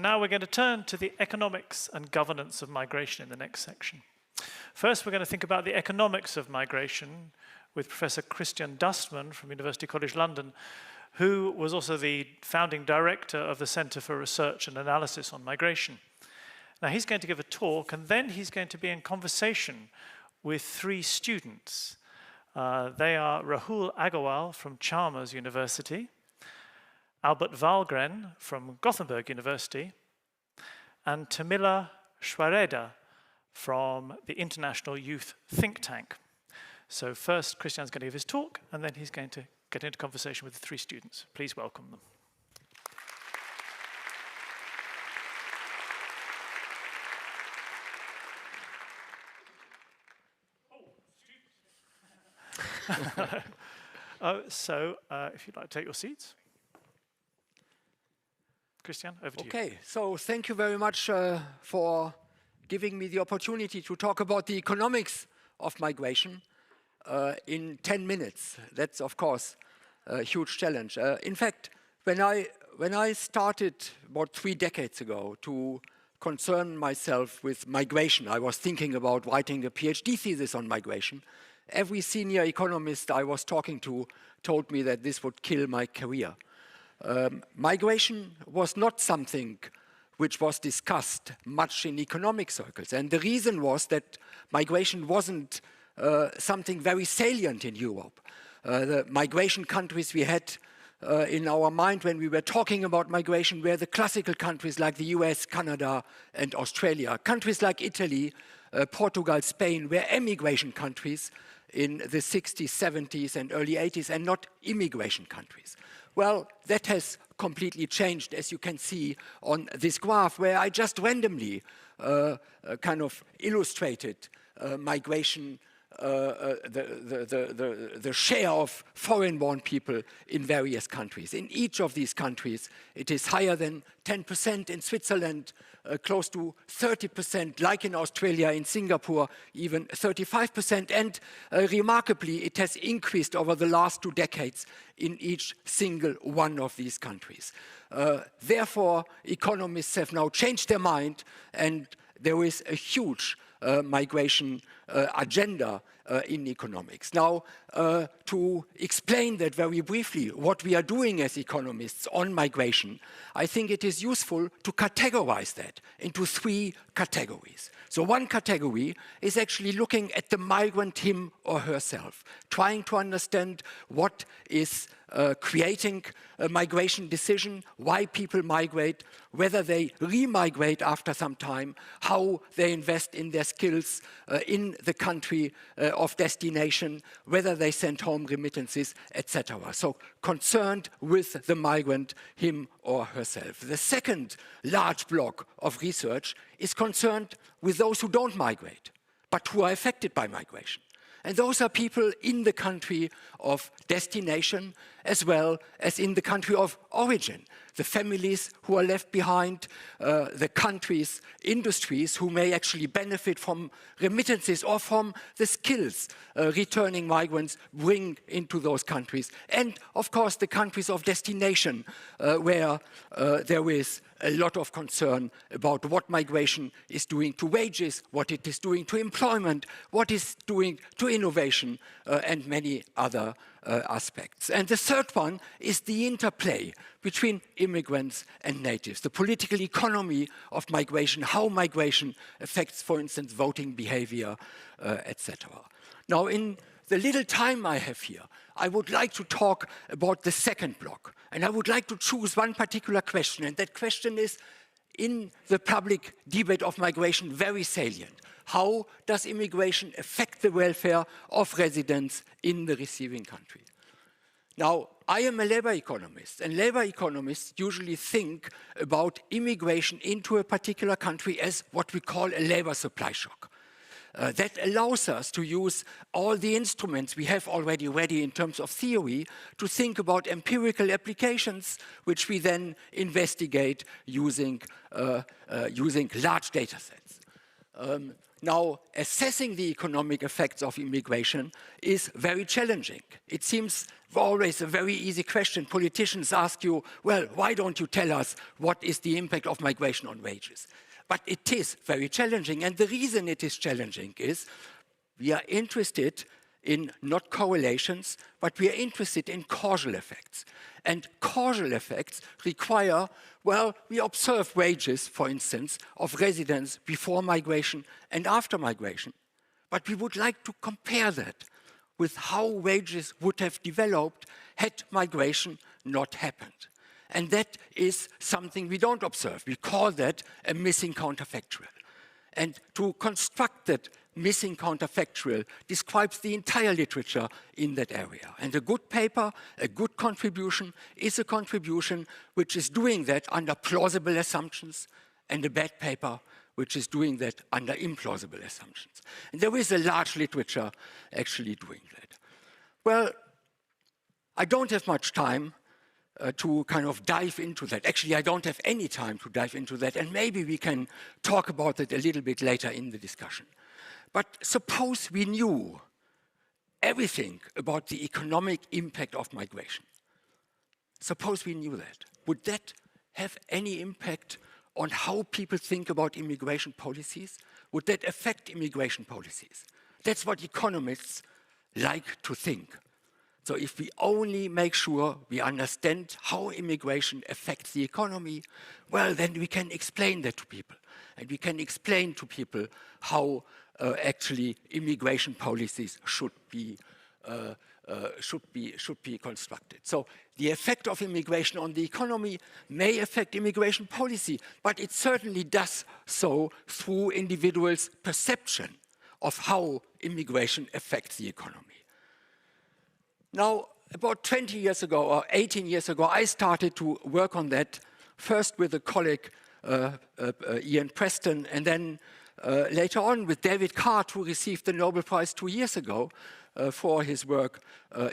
Now we're going to turn to the economics and governance of migration in the next section. First, we're going to think about the economics of migration with Professor Christian Dustmann from University College London, who was also the founding director of the Centre for Research and Analysis on Migration. Now, he's going to give a talk, and then he's going to be in conversation with three students. They are Rahul Aggarwal from Chalmers University, Albert Wallgren from Gothenburg University, and Tamila Shvyryda from the International Youth Think Tank. So first, Christian's going to give his talk, and then he's going to get into conversation with the three students. Please welcome them. If you'd like to take your seats. Christian, over to you. Okay, so thank you very much for giving me the opportunity to talk about the economics of migration in 10 minutes. That's, of course, a huge challenge. In fact, when I started about 3 decades ago to concern myself with migration, I was thinking about writing a PhD thesis on migration. Every senior economist I was talking to told me that this would kill my career. Migration was not something which was discussed much in economic circles. And the reason was that migration wasn't something very salient in Europe. The migration countries we had in our mind when we were talking about migration were the classical countries like the US, Canada, and Australia. Countries like Italy, Portugal, Spain were emigration countries in the 60s, 70s, and early 80s, and not immigration countries. Well, that has completely changed, as you can see on this graph, where I just randomly kind of illustrated migration, the share of foreign-born people in various countries. In each of these countries, it is higher than 10%. In Switzerland, close to 30%, like in Australia, in Singapore, even 35%. And remarkably, it has increased over the last 2 decades in each single one of these countries. Therefore, economists have now changed their mind, and there is a huge migration agenda in economics. Now, to explain that very briefly, what we are doing as economists on migration, I think it is useful to categorize that into 3 categories. So one category is actually looking at the migrant him or herself, trying to understand what is creating a migration decision, why people migrate, whether they re-migrate after some time, how they invest in their skills in the country of destination, whether they send home remittances, etc. So concerned with the migrant, him or herself. The second large block of research is concerned with those who don't migrate, but who are affected by migration. And those are people in the country of destination as well as in the country of origin. The families who are left behind, the countries, industries who may actually benefit from remittances or from the skills returning migrants bring into those countries. And of course the countries of destination where there is a lot of concern about what migration is doing to wages, what it is doing to employment, what it's doing to innovation, and many other aspects. And the third one is the interplay between immigrants and natives, the political economy of migration, how migration affects, for instance, voting behavior, etc. Now, in the little time I have here, I would like to talk about the second block. And I would like to choose one particular question. And that question is, in the public debate of migration, very salient. How does immigration affect the welfare of residents in the receiving country? Now, I am a labor economist, and labor economists usually think about immigration into a particular country as what we call a labor supply shock. That allows us to use all the instruments we have already ready in terms of theory to think about empirical applications, which we then investigate using large data sets. Now, assessing the economic effects of immigration is very challenging. It seems always a very easy question. Politicians ask you, well, why don't you tell us what is the impact of migration on wages? But it is very challenging. And the reason it is challenging is we are interested in not correlations, but we are interested in causal effects. And causal effects require, well, we observe wages, for instance, of residents before migration and after migration. But we would like to compare that with how wages would have developed had migration not happened. And that is something we don't observe. We call that a missing counterfactual. And to construct that missing counterfactual describes the entire literature in that area. And a good paper, a good contribution, is a contribution which is doing that under plausible assumptions, and a bad paper which is doing that under implausible assumptions. And there is a large literature actually doing that. Well, I don't have much time to kind of dive into that. Actually, I don't have any time to dive into that, and maybe we can talk about it a little bit later in the discussion. But suppose we knew everything about the economic impact of migration. Suppose we knew that. Would that have any impact on how people think about immigration policies? Would that affect immigration policies? That's what economists like to think. So if we only make sure we understand how immigration affects the economy, well, then we can explain that to people. And we can explain to people how actually immigration policies should be constructed. So the effect of immigration on the economy may affect immigration policy, but it certainly does so through individuals' perception of how immigration affects the economy. Now, about 20 years ago or 18 years ago, I started to work on that, first with a colleague, Ian Preston, and then later on with David Card, who received the Nobel Prize 2 years ago for his work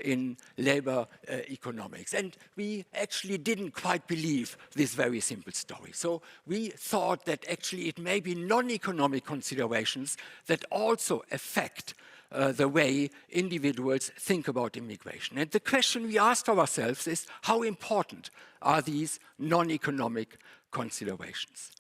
in labor economics. And we actually didn't quite believe this very simple story. So we thought that actually it may be non-economic considerations that also affect the way individuals think about immigration. And the question we asked ourselves is, how important are these non-economic considerations?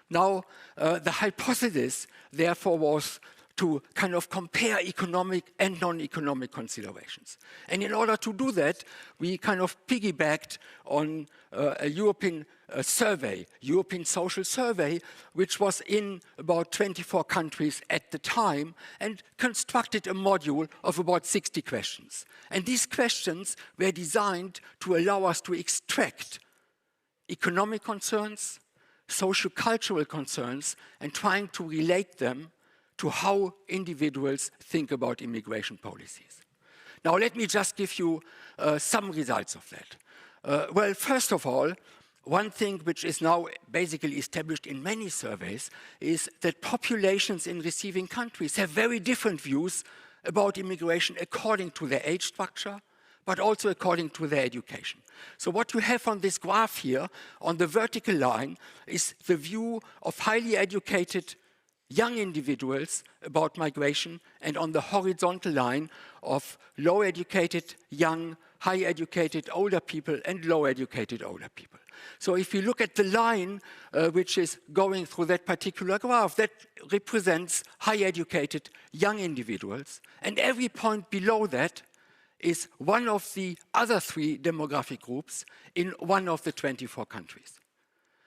Now, the hypothesis, therefore, was to kind of compare economic and non-economic considerations. And in order to do that, we kind of piggybacked on a European survey, European social survey, which was in about 24 countries at the time, and constructed a module of about 60 questions. And these questions were designed to allow us to extract economic concerns, socio-cultural concerns, and trying to relate them to how individuals think about immigration policies. Now, let me just give you some results of that. Well, first of all, one thing which is now basically established in many surveys is that populations in receiving countries have very different views about immigration according to their age structure, but also according to their education. So what you have on this graph here, on the vertical line, is the view of highly educated young individuals about migration, and on the horizontal line of low-educated, young, high-educated older people and low-educated older people. So if you look at the line which is going through that particular graph, that represents high-educated young individuals, and every point below that is one of the other three demographic groups in one of the 24 countries.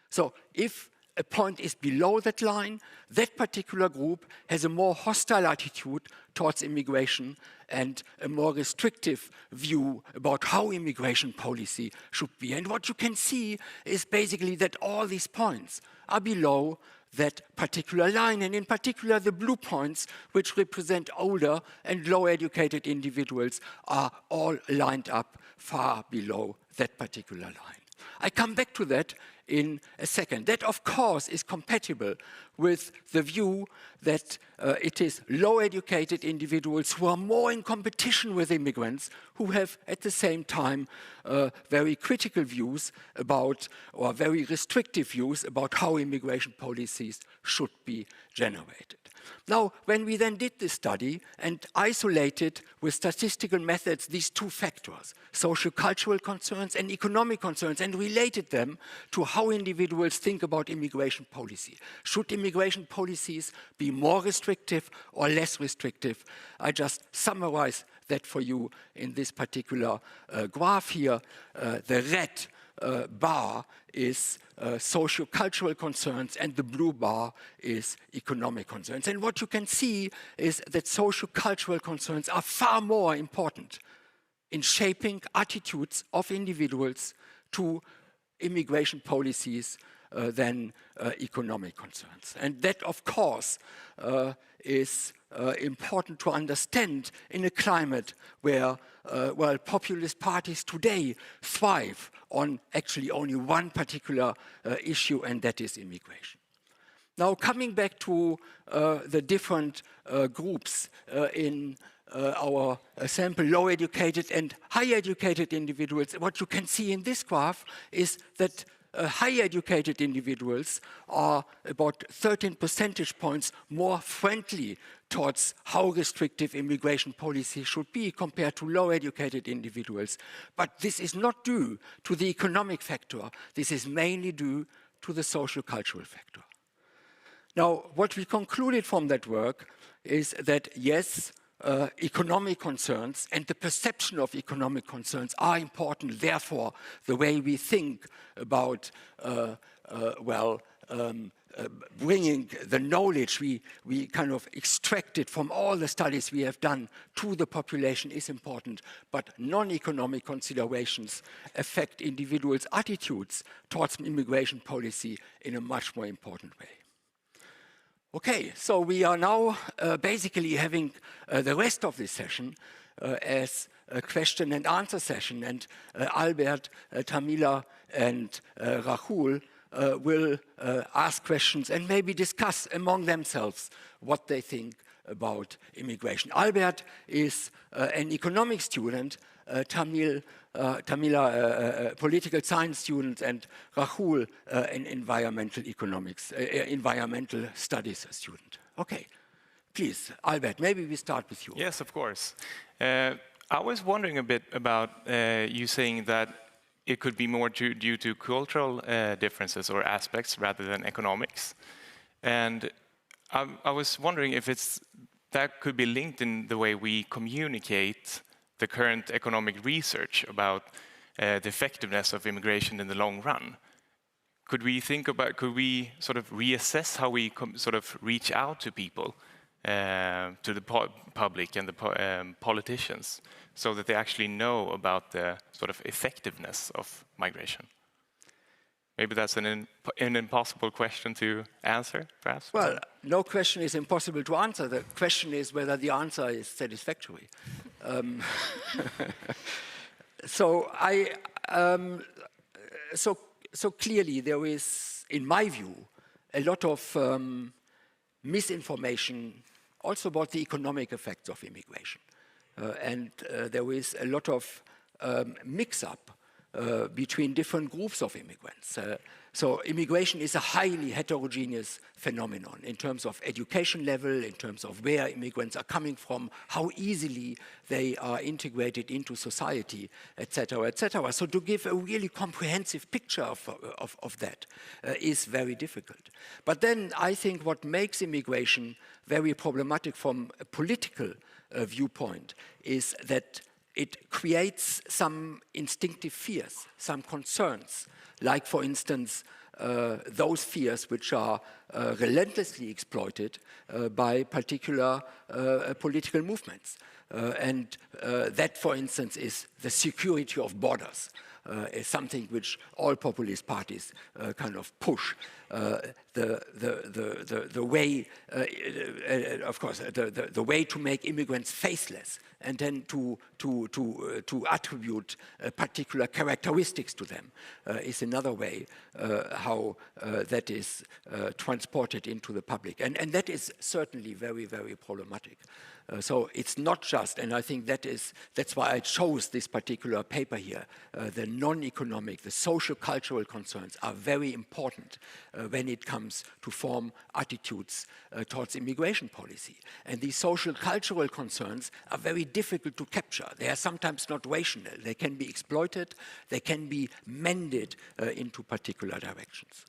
So if a point is below that line, that particular group has a more hostile attitude towards immigration and a more restrictive view about how immigration policy should be. And what you can see is basically that all these points are below that particular line, and in particular the blue points, which represent older and low-educated individuals, are all lined up far below that particular line. I come back to that in a second. That, of course, is compatible with the view that it is low-educated individuals who are more in competition with immigrants, who have at the same time very critical views about, or very restrictive views about how immigration policies should be generated. Now, when we then did this study and isolated with statistical methods these two factors, socio-cultural concerns and economic concerns, and related them to how individuals think about immigration policy. Should immigration policies be more restrictive or less restrictive? I just summarize that for you in this particular graph here. The red bar is socio-cultural concerns and the blue bar is economic concerns. And what you can see is that socio-cultural concerns are far more important in shaping attitudes of individuals to immigration policies than economic concerns. And that, of course, is important to understand in a climate where, well, populist parties today thrive on actually only one particular issue, and that is immigration. Now, coming back to the different groups in our sample, low-educated and high-educated individuals, what you can see in this graph is that high-educated individuals are about 13 percentage points more friendly towards how restrictive immigration policy should be compared to low-educated individuals. But this is not due to the economic factor. This is mainly due to the social-cultural factor. Now, what we concluded from that work is that, yes, economic concerns and the perception of economic concerns are important. Therefore, the way we think about, bringing the knowledge we kind of extracted from all the studies we have done to the population is important, but non-economic considerations affect individuals' attitudes towards immigration policy in a much more important way. Okay, so we are now basically having the rest of this session as a question and answer session, and Albert, Tamila, and Rahul will ask questions and maybe discuss among themselves what they think about immigration. Albert is an economics student, Tamila, political science student, and Rahul, an environmental economics, environmental studies student. Okay, please, Albert, maybe we start with you. Yes, of course. I was wondering a bit about you saying that it could be more due to cultural differences or aspects rather than economics. And I was wondering if that could be linked in the way we communicate the current economic research about the effectiveness of immigration in the long run. Could we sort of reassess how we sort of reach out to people, to the public and the politicians, so that they actually know about the sort of effectiveness of migration? Maybe that's an impossible question to answer, perhaps? Well, no question is impossible to answer. The question is whether the answer is satisfactory. So clearly there is, in my view, a lot of misinformation also about the economic effects of immigration. And there is a lot of mix-up between different groups of immigrants. So immigration is a highly heterogeneous phenomenon in terms of education level, in terms of where immigrants are coming from, how easily they are integrated into society, etc., etc. So to give a really comprehensive picture of that is very difficult. But then I think what makes immigration very problematic from a political viewpoint is that it creates some instinctive fears, some concerns, like, for instance, those fears which are relentlessly exploited by particular political movements. And that, for instance, is the security of borders. is something which all populist parties kind of push. The way, of course, the way to make immigrants faceless and then to attribute particular characteristics to them is another way how that is transported into the public. And that is certainly very, very problematic. So it's not just, and I think that's why I chose this particular paper here, the non-economic, the social-cultural concerns are very important when it comes to form attitudes towards immigration policy. And these social-cultural concerns are very difficult to capture. They are sometimes not rational. They can be exploited. They can be mended into particular directions.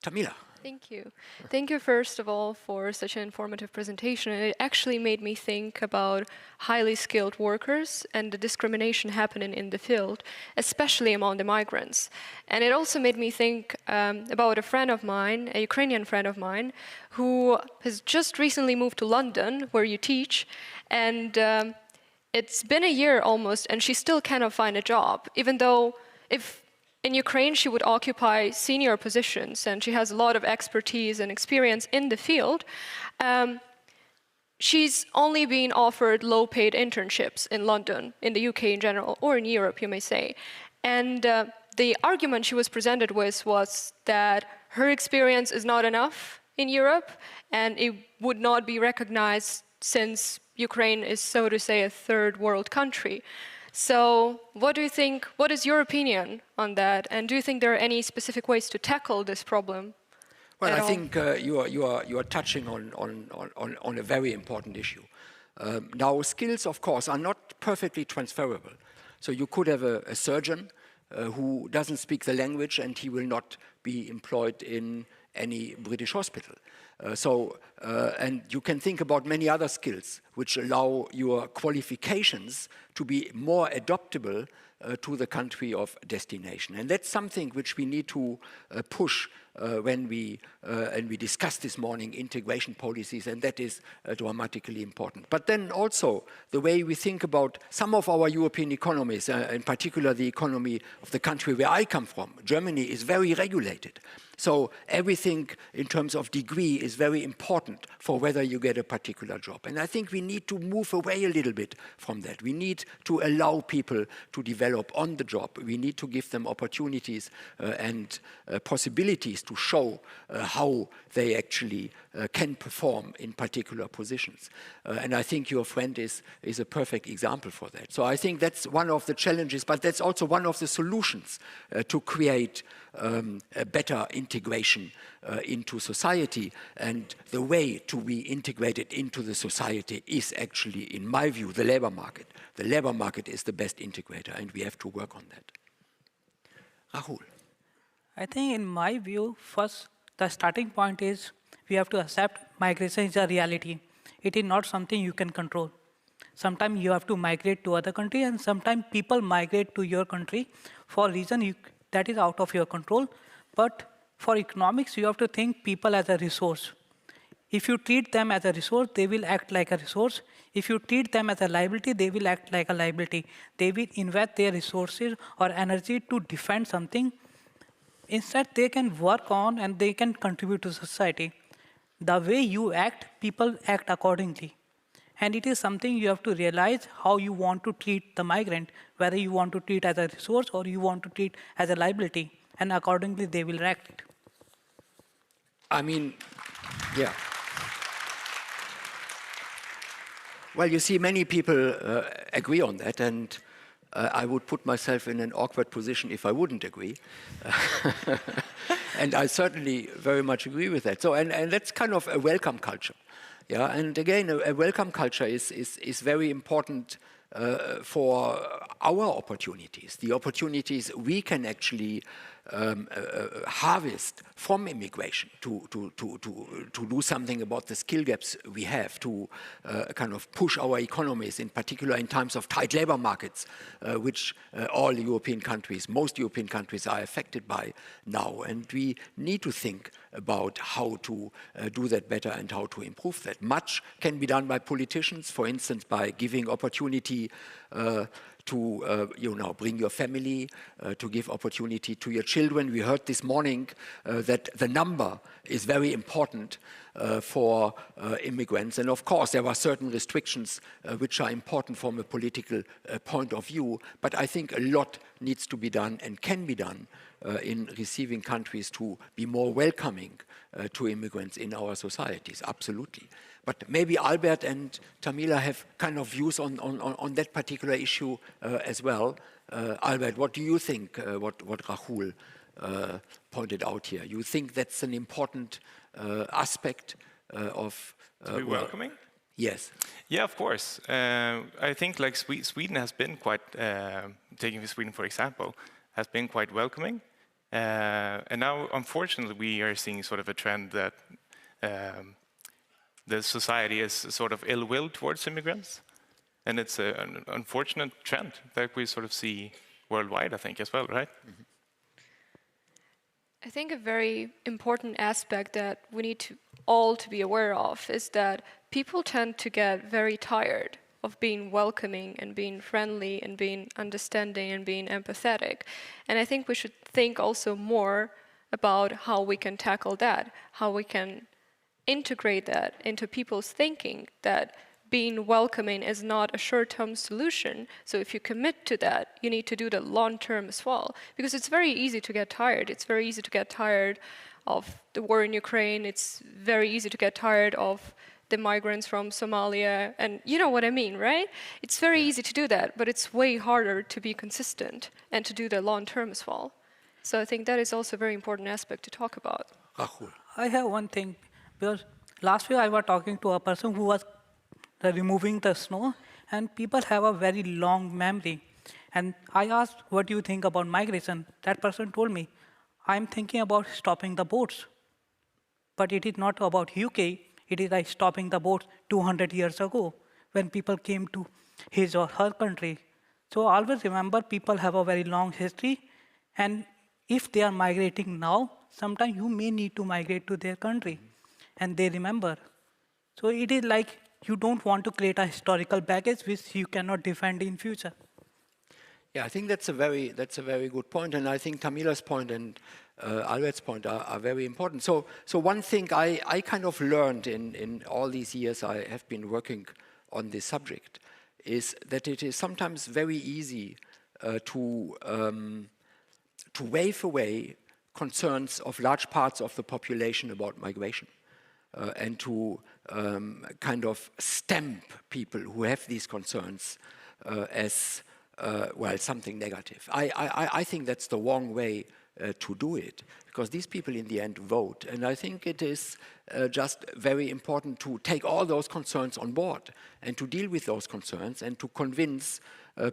Tamila. Thank you. Thank you, first of all, for such an informative presentation. And it actually made me think about highly skilled workers and the discrimination happening in the field, especially among the migrants. And it also made me think about a friend of mine, a Ukrainian friend of mine, who has just recently moved to London, where you teach. And it's been a year almost, and she still cannot find a job, even though in Ukraine, she would occupy senior positions, and she has a lot of expertise and experience in the field. She's only being offered low-paid internships in London, in the UK in general, or in Europe, you may say. And the argument she was presented with was that her experience is not enough in Europe, and it would not be recognized since Ukraine is, so to say, a third world country. So what do you think, what is your opinion on that? And do you think there are any specific ways to tackle this problem? Well, I think you are touching on a very important issue. Now, skills, of course, are not perfectly transferable. So you could have a surgeon who doesn't speak the language, and he will not be employed in any British hospital. And you can think about many other skills which allow your qualifications to be more adaptable to the country of destination. And that's something which we need to push when we discussed this morning integration policies, and that is dramatically important. But then also the way we think about some of our European economies, in particular the economy of the country where I come from, Germany, is very regulated. So everything in terms of degree is very important for whether you get a particular job. And I think we need to move away a little bit from that. We need to allow people to develop on the job. We need to give them opportunities and possibilities to show how they actually can perform in particular positions. And I think your friend is a perfect example for that. So I think that's one of the challenges, but that's also one of the solutions to create a better integration into society. And the way to be integrated into the society is actually, in my view, the labor market. The labor market is the best integrator, and we have to work on that. Rahul. I think in my view, first, the starting point is we have to accept migration is a reality. It is not something you can control. Sometimes you have to migrate to other country, and sometimes people migrate to your country for a reason that is out of your control. But for economics, you have to think people as a resource. If you treat them as a resource, they will act like a resource. If you treat them as a liability, they will act like a liability. They will invest their resources or energy to defend something. Instead, they can work on and they can contribute to society. The way you act, people act accordingly. And it is something you have to realize how you want to treat the migrant, whether you want to treat as a resource or you want to treat as a liability. And accordingly, they will act. I mean, yeah. Well, you see, many people agree on that, and I would put myself in an awkward position if I wouldn't agree. And I certainly very much agree with that. So, and that's kind of a welcome culture. Yeah, and again, a welcome culture is very important for our opportunities, the opportunities we can actually harvest from immigration to do something about the skill gaps we have, to kind of push our economies, in particular in times of tight labor markets, which all European countries, most European countries are affected by now. And we need to think about how to do that better and how to improve that. Much can be done by politicians, for instance, by giving opportunity to bring your family, to give opportunity to your children. We heard this morning that the number is very important for immigrants. And of course, there are certain restrictions which are important from a political point of view. But I think a lot needs to be done and can be done in receiving countries to be more welcoming to immigrants in our societies, absolutely. But maybe Albert and Tamila have kind of views on that particular issue as well. Albert, what do you think, what Rahul pointed out here? You think that's an important aspect of... to be welcoming? Yes. Yeah, of course. I think like Sweden has been quite, taking Sweden for example, has been quite welcoming. And now, unfortunately, we are seeing sort of a trend that the society is sort of ill-will towards immigrants. And it's an unfortunate trend that we sort of see worldwide, I think, as well, right? Mm-hmm. I think a very important aspect that we need to all to be aware of is that people tend to get very tired of being welcoming and being friendly and being understanding and being empathetic. And I think we should think also more about how we can tackle that, how we can integrate that into people's thinking, that being welcoming is not a short-term solution. So if you commit to that, you need to do the long-term as well. Because it's very easy to get tired. It's very easy to get tired of the war in Ukraine. It's very easy to get tired of the migrants from Somalia, and you know what I mean, right? It's very easy to do that, but it's way harder to be consistent and to do the long term as well. So I think that is also a very important aspect to talk about. I have one thing, because last week I was talking to a person who was removing the snow, and people have a very long memory. And I asked, what do you think about migration? That person told me, I'm thinking about stopping the boats. But it is not about UK. It is like stopping the boats 200 years ago when people came to his or her country. So always remember, people have a very long history, and if they are migrating now, sometimes you may need to migrate to their country, and they remember. So it is like you don't want to create a historical baggage which you cannot defend in future. Yeah, I think that's a very good point, and I think Tamila's point and Albert's point are very important. So one thing I kind of learned in all these years I have been working on this subject is that it is sometimes very easy to wave away concerns of large parts of the population about migration and to kind of stamp people who have these concerns as well, something negative. I think that's the wrong way to do it, because these people in the end vote. And I think it is just very important to take all those concerns on board and to deal with those concerns and to convince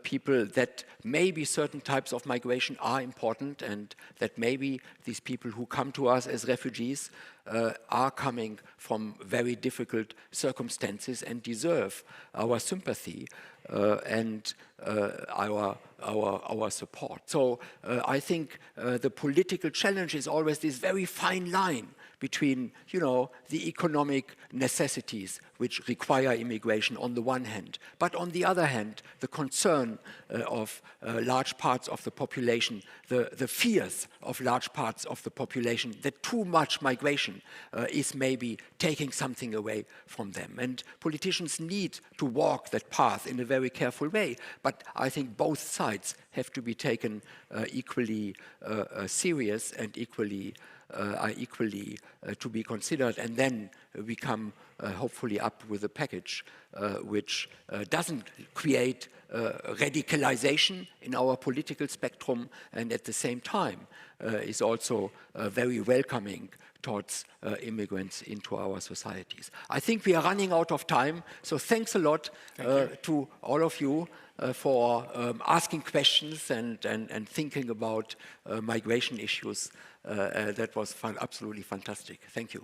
people that maybe certain types of migration are important and that maybe these people who come to us as refugees are coming from very difficult circumstances and deserve our sympathy and our support. So I think the political challenge is always this very fine line between, the economic necessities which require immigration on the one hand, but on the other hand, the concern of large parts of the population, the fears of large parts of the population that too much migration is maybe taking something away from them. And politicians need to walk that path in a very careful way, but I think both sides have to be taken equally serious and equally to be considered, and then we come hopefully up with a package which doesn't create radicalization in our political spectrum, and at the same time is also very welcoming towards immigrants into our societies. I think we are running out of time, so thanks a lot to all of you for asking questions and thinking about migration issues. That was absolutely fantastic. Thank you.